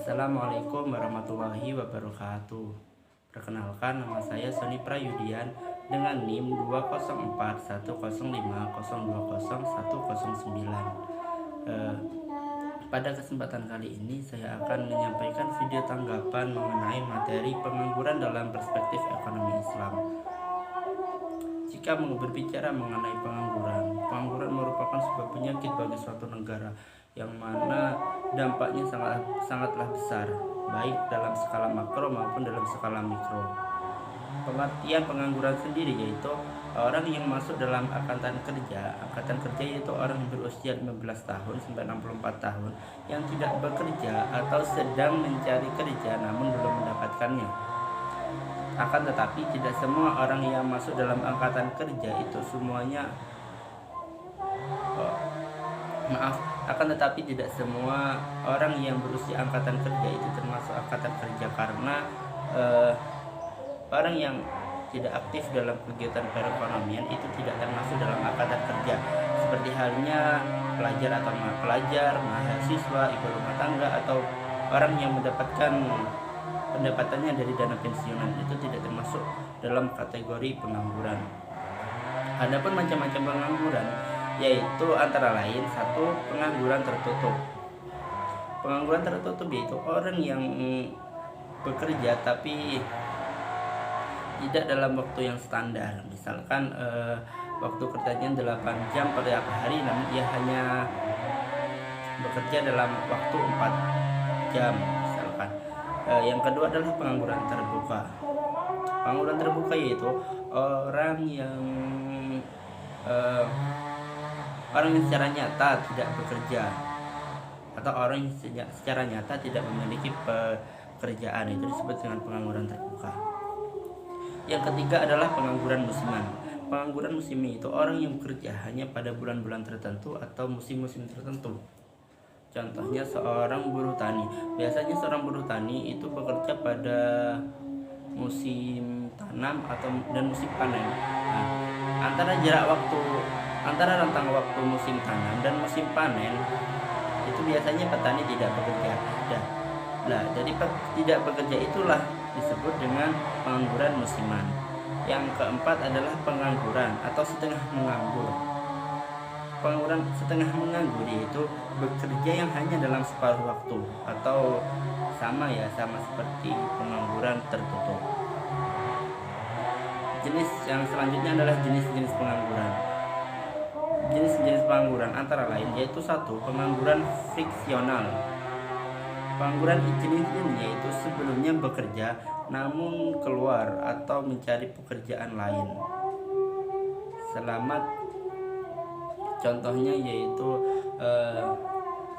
Assalamualaikum warahmatullahi wabarakatuh. Perkenalkan, nama saya Sony Prayudian dengan NIM 2041050200109. Pada kesempatan kali ini saya akan menyampaikan video tanggapan mengenai materi pengangguran dalam perspektif ekonomi Islam. Jika berbicara mengenai pengangguran merupakan sebuah penyakit bagi suatu negara yang mana dampaknya sangatlah besar, baik dalam skala makro maupun dalam skala mikro. Pengertian pengangguran sendiri yaitu orang yang masuk dalam angkatan kerja yaitu orang yang berusia 15 tahun sampai 64 tahun yang tidak bekerja atau sedang mencari kerja namun belum mendapatkannya. Akan tetapi tidak semua orang yang masuk dalam angkatan kerja itu semuanya akan tetapi tidak semua orang yang berusia angkatan kerja itu termasuk angkatan kerja, karena orang yang tidak aktif dalam kegiatan perekonomian itu tidak termasuk dalam angkatan kerja, seperti halnya pelajar, mahasiswa, ibu rumah tangga, atau orang yang mendapatkan pendapatannya dari dana pensiunan itu tidak termasuk dalam kategori pengangguran. Adapun macam-macam pengangguran yaitu antara lain: satu, pengangguran tertutup. Pengangguran tertutup yaitu orang yang bekerja tapi tidak dalam waktu yang standar. Misalkan waktu kerjanya 8 jam pada hari, namun ia hanya bekerja dalam waktu 4 jam misalkan. Yang kedua adalah pengangguran terbuka. Pengangguran terbuka yaitu orang yang secara nyata tidak bekerja atau orang yang secara nyata tidak memiliki pekerjaan, itu disebut dengan pengangguran terbuka. Yang ketiga adalah pengangguran musiman. Pengangguran musiman itu orang yang bekerja hanya pada bulan-bulan tertentu atau musim-musim tertentu. Contohnya seorang buruh tani. Biasanya seorang buruh tani itu bekerja pada musim tanam dan musim panen. Antara rentang waktu musim tanam dan musim panen itu biasanya petani tidak bekerja. Jadi tidak bekerja itulah disebut dengan pengangguran musiman. Yang keempat adalah pengangguran atau setengah menganggur. Pengangguran setengah menganggur yaitu bekerja yang hanya dalam separuh waktu, atau sama seperti pengangguran tertutup. Jenis yang selanjutnya adalah jenis-jenis pengangguran. Jenis-jenis pengangguran antara lain yaitu satu, pengangguran friksional. Pengangguran jenis ini yaitu sebelumnya bekerja namun keluar atau mencari pekerjaan lain. Contohnya yaitu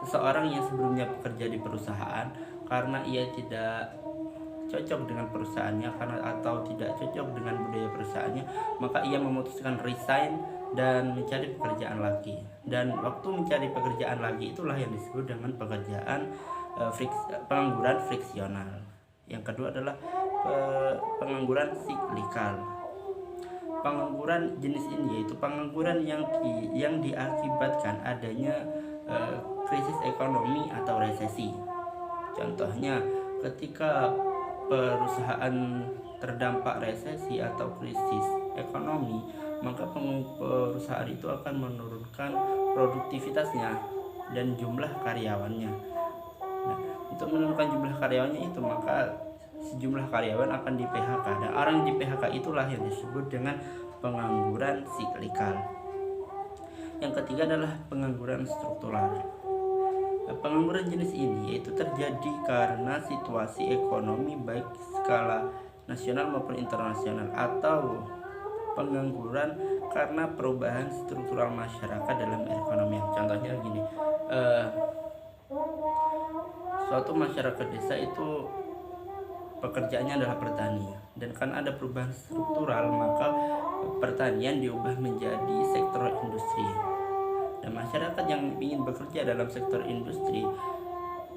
seseorang yang sebelumnya bekerja di perusahaan, karena ia tidak cocok dengan perusahaannya atau tidak cocok dengan budaya perusahaannya, maka ia memutuskan resign dan mencari pekerjaan lagi. Dan waktu mencari pekerjaan lagi itulah yang disebut dengan pengangguran friksional. Yang kedua adalah pengangguran siklikal. Pengangguran jenis ini yaitu pengangguran yang diakibatkan adanya krisis ekonomi atau resesi. Contohnya ketika perusahaan terdampak resesi atau krisis ekonomi, maka perusahaan itu akan menurunkan produktivitasnya dan jumlah karyawannya. Untuk menurunkan jumlah karyawannya itu, maka sejumlah karyawan akan di PHK, dan orang di PHK itulah yang disebut dengan pengangguran siklikal. Yang ketiga adalah pengangguran struktural. Pengangguran jenis ini yaitu terjadi karena situasi ekonomi baik skala nasional maupun internasional, atau pengangguran karena perubahan struktural masyarakat dalam perekonomian. Contohnya gini, suatu masyarakat desa itu pekerjaannya adalah pertanian, dan karena ada perubahan struktural maka pertanian diubah menjadi sektor industri. Dan masyarakat yang ingin bekerja dalam sektor industri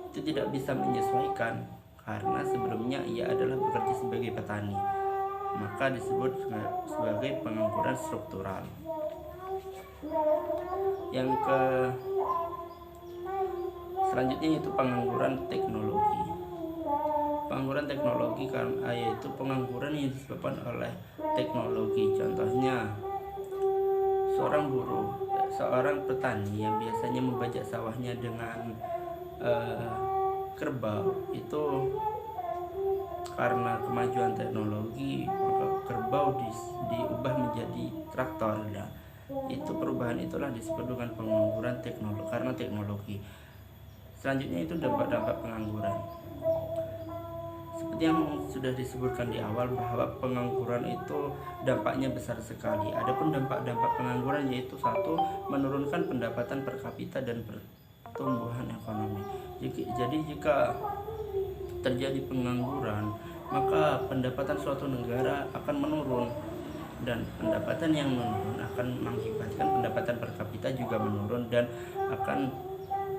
itu tidak bisa menyesuaikan karena sebelumnya ia adalah bekerja sebagai petani, maka disebut sebagai pengangguran struktural. Yang selanjutnya yaitu pengangguran teknologi. Pengangguran teknologi karena yaitu pengangguran yang disebabkan oleh teknologi. Contohnya seorang petani yang biasanya membajak sawahnya dengan kerbau, itu karena kemajuan teknologi maka kerbau diubah menjadi traktor. Nah, itu perubahan itulah disebut dengan pengangguran teknologi karena teknologi. Selanjutnya itu dampak-dampak pengangguran. Seperti yang sudah disebutkan di awal bahwa pengangguran itu dampaknya besar sekali. Adapun dampak-dampak pengangguran yaitu satu, menurunkan pendapatan per kapita dan pertumbuhan ekonomi. Jadi jika terjadi pengangguran, maka pendapatan suatu negara akan menurun, dan pendapatan yang menurun akan mengakibatkan pendapatan per kapita juga menurun dan akan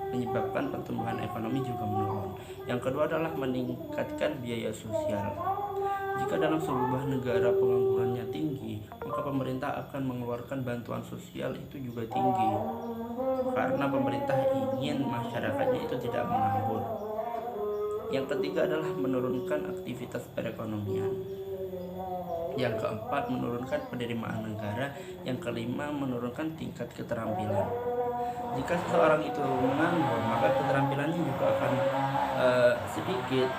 menyebabkan pertumbuhan ekonomi juga menurun. Yang kedua adalah meningkatkan biaya sosial. Jika dalam sebuah negara penganggurannya tinggi, maka pemerintah akan mengeluarkan bantuan sosial itu juga tinggi, karena pemerintah ingin masyarakatnya itu tidak menganggur. Yang ketiga adalah menurunkan aktivitas perekonomian. Yang keempat, menurunkan penerimaan negara. Yang kelima, menurunkan tingkat keterampilan. Jika seseorang itu menganggur, maka keterampilannya juga akan sedikit,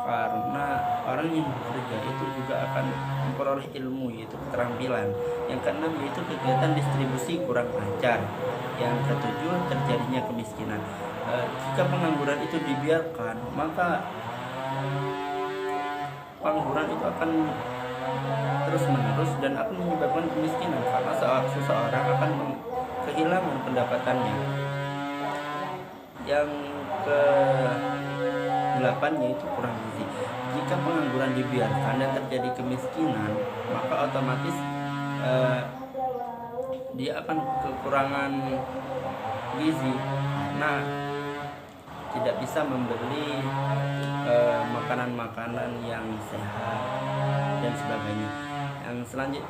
karena orang yang bekerja itu juga akan memperoleh ilmu, yaitu keterampilan. Yang keenam yaitu kegiatan distribusi kurang lancar. Yang ketujuh, terjadinya kemiskinan. Jika pengangguran itu dibiarkan, maka pengangguran itu akan terus menerus dan akan menyebabkan kemiskinan, karena seseorang akan kehilangan pendapatannya. Yang ke-8 yaitu kurang gizi. Jika pengangguran dibiarkan dan terjadi kemiskinan, maka otomatis dia akan kekurangan gizi karena tidak bisa membeli makanan-makanan yang sehat dan sebagainya. Yang selanjutnya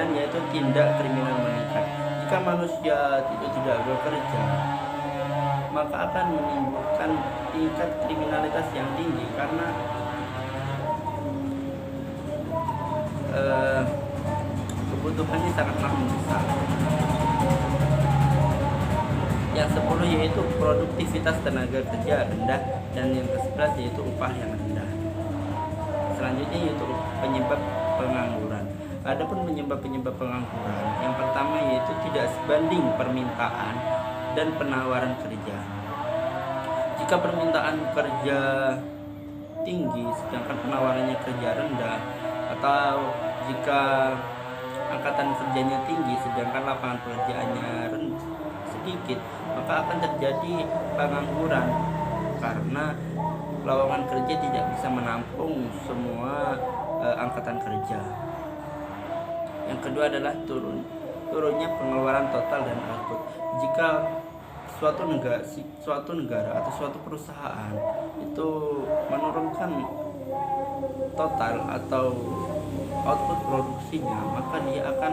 9 yaitu tindak kriminal meningkat. Jika manusia tidak bekerja, maka akan menimbulkan tingkat kriminalitas yang tinggi, karena kebutuhannya sangatlah besar. Yang 10 yaitu produktivitas tenaga kerja rendah, dan yang ke-11 yaitu upah yang rendah. Selanjutnya yaitu penyebab pengangguran. Adapun penyebab pengangguran, yang pertama yaitu tidak sebanding permintaan dan penawaran kerja. Jika permintaan kerja tinggi sedangkan penawarannya kerja rendah, atau jika angkatan kerjanya tinggi sedangkan lapangan pekerjaannya sedikit, maka akan terjadi pengangguran karena lowongan kerja tidak bisa menampung semua angkatan kerja. Yang kedua adalah turunnya pengeluaran total dan output. Jika suatu negara atau suatu perusahaan itu menurunkan total atau output produksinya, maka dia akan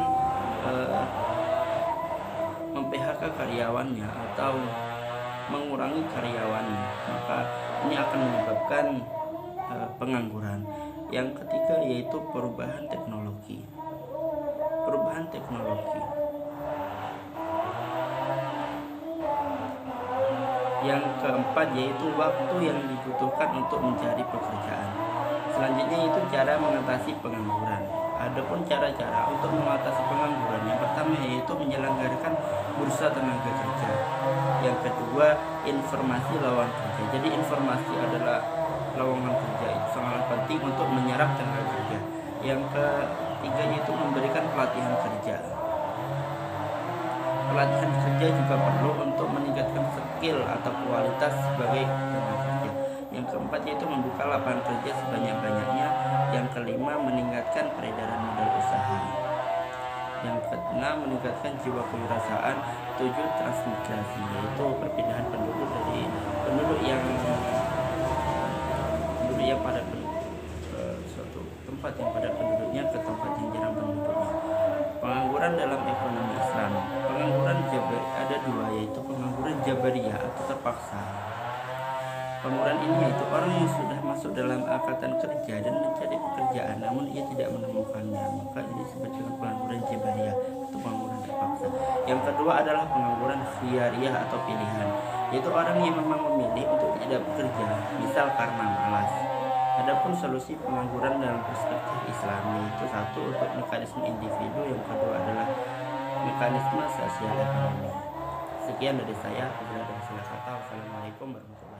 mem-PHK karyawannya atau mengurangi karyawannya, maka ini akan menyebabkan pengangguran. Yang ketiga yaitu perubahan teknologi. Yang keempat yaitu waktu yang dibutuhkan untuk mencari pekerjaan. Selanjutnya itu cara mengatasi pengangguran. Adapun cara-cara untuk mengatasi pengangguran, yang pertama yaitu menyelenggarakan bursa tenaga kerja. Yang kedua, informasi lowongan kerja. Jadi informasi adalah lowongan kerja itu sangat penting untuk menyerap tenaga kerja. Yang ketiga yaitu memberikan pelatihan kerja. Pelatihan kerja juga perlu untuk meningkatkan skill atau kualitas sebagai tenaga kerja. Yang keempat yaitu membuka lapangan kerja sebanyak-banyaknya. Yang kelima, meningkatkan peredaran modal usaha. Yang keenam, meningkatkan jiwa kewirausahaan. 7, transmigrasi, yaitu perpindahan penduduk dari penduduk yang pada suatu tempat yang pada penduduknya ke tempat yang jarang penduduknya. Pengangguran dalam ekonomi Islam. Pengangguran ada dua, yaitu pengangguran jabariyah atau terpaksa. Pengangguran ini yaitu orang yang sudah masuk dalam angkatan kerja dan mencari pekerjaan namun ia tidak menemukannya, maka ini disebut dengan pengangguran jabariyah atau pengangguran terpaksa. Yang kedua adalah pengangguran khiyariyah atau pilihan, yaitu orang yang memang memilih untuk tidak bekerja, misal karena malas. Adapun solusi pengangguran dalam perspektif Islami itu satu untuk mekanisme individu, yang kedua adalah mekanisme sosial ekonomi. Sekian dari saya. Wassalamualaikum warahmatullahi wabarakatuh.